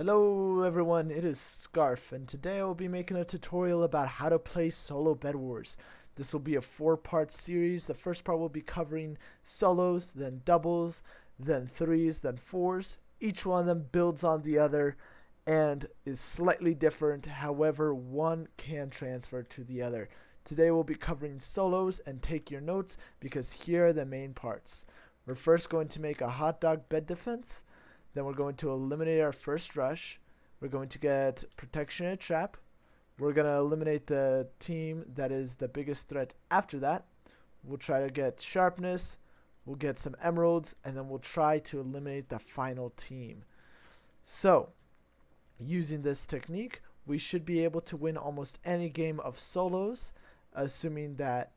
Hello everyone, it is Scarf, and today I will be making a tutorial about how to play solo Bedwars. This will be a 4-part series. The first part will be covering solos, then doubles, then threes, then fours. Each one of them builds on the other and is slightly different, however one can transfer to the other. Today we'll be covering solos, and take your notes because here are the main parts. We're first going to make a hot dog bed defense. Then we're going to eliminate our first rush. We're going to get protection and trap. We're going to eliminate the team that is the biggest threat after that. We'll try to get sharpness. We'll get some emeralds. And then we'll try to eliminate the final team. So, using this technique, we should be able to win almost any game of solos, assuming that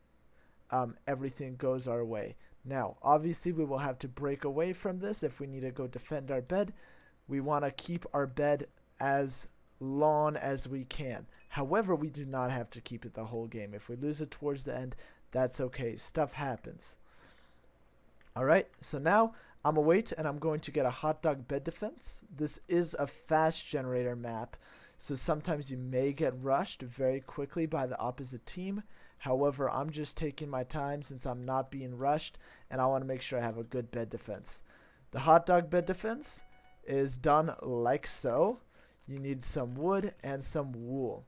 everything goes our way. Now, obviously, we will have to break away from this if we need to go defend our bed. We want to keep our bed as long as we can. However, we do not have to keep it the whole game. If we lose it towards the end, that's okay. Stuff happens. Alright, so now I'm going to wait and I'm going to get a hot dog bed defense. This is a fast generator map, so sometimes you may get rushed very quickly by the opposite team. However, I'm just taking my time since I'm not being rushed, and I want to make sure I have a good bed defense. The hot dog bed defense is done like so. You need some wood and some wool.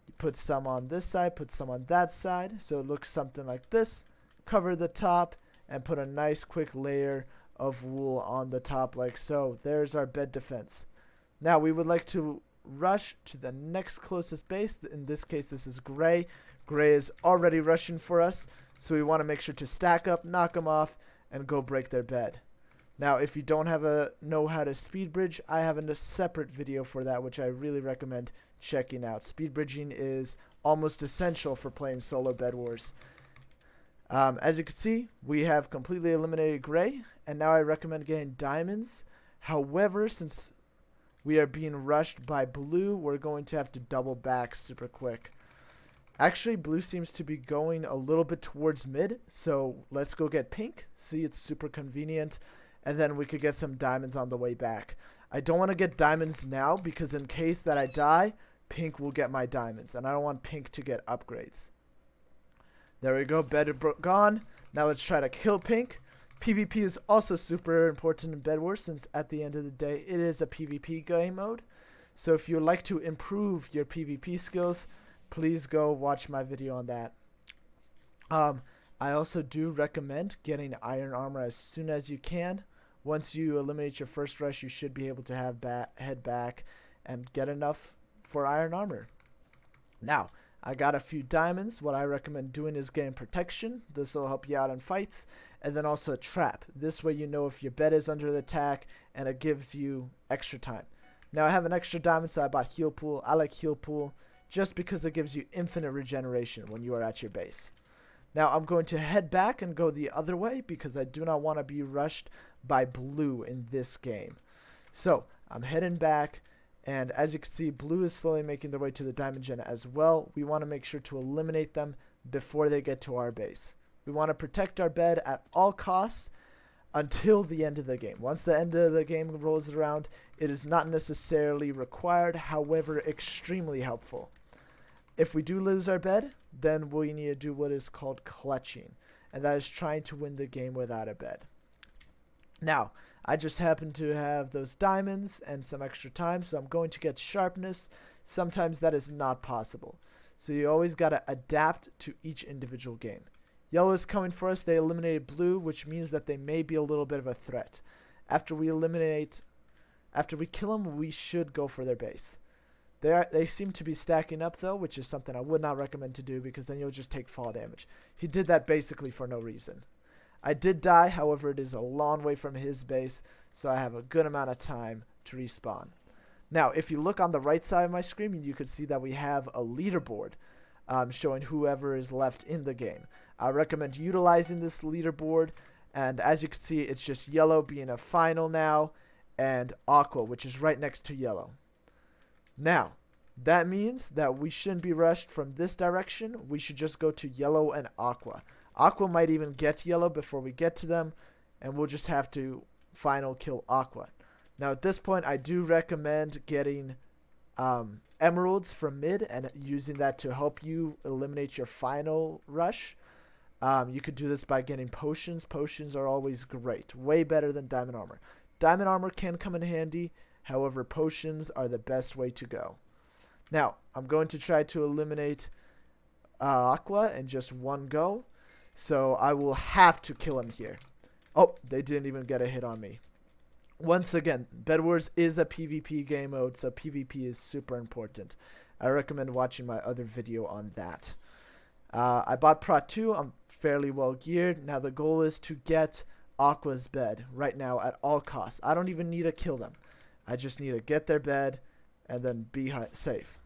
You put some on this side, put some on that side, so it looks something like this. Cover the top and put a nice quick layer of wool on the top like so. There's our bed defense. Now we would like to rush to the next closest base. In this case, this is gray. Gray is already rushing for us, so we want to make sure to stack up, knock them off, and go break their bed. Now, if you don't know how to speed bridge, I have a separate video for that, which I really recommend checking out. Speed bridging is almost essential for playing solo Bed Wars. As you can see, we have completely eliminated gray, and now I recommend getting diamonds. However, since we are being rushed by blue, we're going to have to double back super quick. Actually, blue seems to be going a little bit towards mid, so let's go get pink. See, it's super convenient, and then we could get some diamonds on the way back. I don't want to get diamonds now because in case that I die, pink will get my diamonds, and I don't want pink to get upgrades. There we go, bed gone. Now let's try to kill pink. PvP is also super important in Bed Wars since at the end of the day, it is a PvP game mode. So if you would like to improve your PvP skills, please go watch my video on that. I also do recommend getting iron armor as soon as you can. Once you eliminate your first rush, you should be able to have head back and get enough for iron armor. Now, I got a few diamonds. What I recommend doing is getting protection. This will help you out in fights. And then also a trap. This way you know if your bed is under the attack, and it gives you extra time. Now, I have an extra diamond, so I bought heal pool. I like heal pool just because it gives you infinite regeneration when you are at your base. Now I'm going to head back and go the other way because I do not want to be rushed by blue in this game. So I'm heading back, and as you can see, blue is slowly making their way to the diamond gen as well. We want to make sure to eliminate them before they get to our base. We want to protect our bed at all costs until the end of the game. Once the end of the game rolls around, it is not necessarily required, however extremely helpful. If we do lose our bed, then we need to do what is called clutching, and that is trying to win the game without a bed. Now, I just happen to have those diamonds and some extra time, so I'm going to get sharpness. Sometimes that is not possible, so you always got to adapt to each individual game. Yellow is coming for us. They eliminated blue, which means that they may be a little bit of a threat. After we kill them, we should go for their base. They seem to be stacking up, though, which is something I would not recommend to do because then you'll just take fall damage. He did that basically for no reason. I did die, however, it is a long way from his base, so I have a good amount of time to respawn. Now, if you look on the right side of my screen, you could see that we have a leaderboard showing whoever is left in the game. I recommend utilizing this leaderboard, and as you can see, it's just yellow being a final now, and aqua, which is right next to yellow. Now, that means that we shouldn't be rushed from this direction. We should just go to yellow and aqua. Aqua might even get yellow before we get to them, and we'll just have to final kill aqua. Now at this point, I do recommend getting emeralds from mid and using that to help you eliminate your final rush. You could do this by getting potions. Potions are always great, way better than diamond armor. Diamond armor can come in handy, however, potions are the best way to go. Now, I'm going to try to eliminate Aqua in just one go, so I will have to kill him here. Oh, they didn't even get a hit on me. Once again, Bedwars is a PvP game mode, so PvP is super important. I recommend watching my other video on that. I bought Prot 2. I'm fairly well geared. Now the goal is to get Aqua's bed right now at all costs. I don't even need to kill them. I just need to get their bed and then be safe.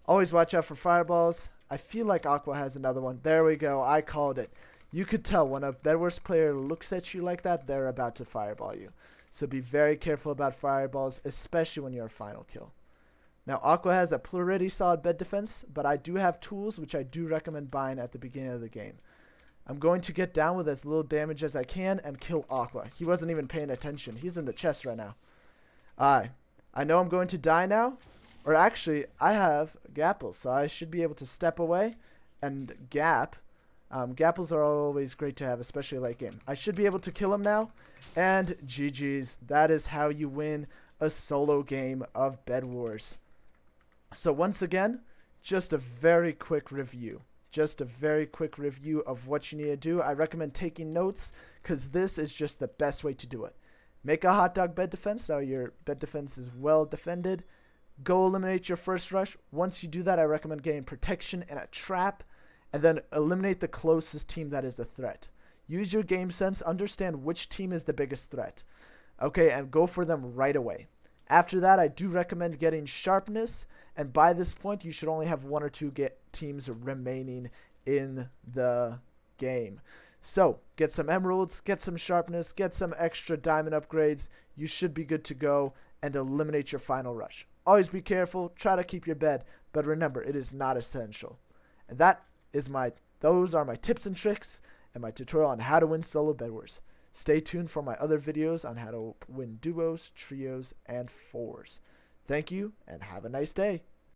Always watch out for fireballs. I feel like Aqua has another one. There we go. I called it. You could tell when a Bedwars player looks at you like that, they're about to fireball you. So be very careful about fireballs, especially when you're a final kill. Now, Aqua has a pretty solid bed defense, but I do have tools which I do recommend buying at the beginning of the game. I'm going to get down with as little damage as I can and kill Aqua. He wasn't even paying attention. He's in the chest right now. I know I'm going to die now. Or actually, I have gapples, so I should be able to step away and gap. Gapples are always great to have, especially late game. I should be able to kill him now. And GG's. That is how you win a solo game of Bedwars. So once again, just a very quick review. Just a very quick review of what you need to do. I recommend taking notes because this is just the best way to do it. Make a hot dog bed defense so your bed defense is well defended. Go eliminate your first rush. Once you do that, I recommend getting protection and a trap. And then eliminate the closest team that is a threat. Use your game sense. Understand which team is the biggest threat. Okay, and go for them right away. After that, I do recommend getting sharpness. And by this point, you should only have 1 or 2 teams remaining in the game. So, get some emeralds, get some sharpness, get some extra diamond upgrades. You should be good to go and eliminate your final rush. Always be careful. Try to keep your bed. But remember, it is not essential. And those are my tips and tricks and my tutorial on how to win solo Bedwars. Stay tuned for my other videos on how to win duos, trios, and fours. Thank you, and have a nice day.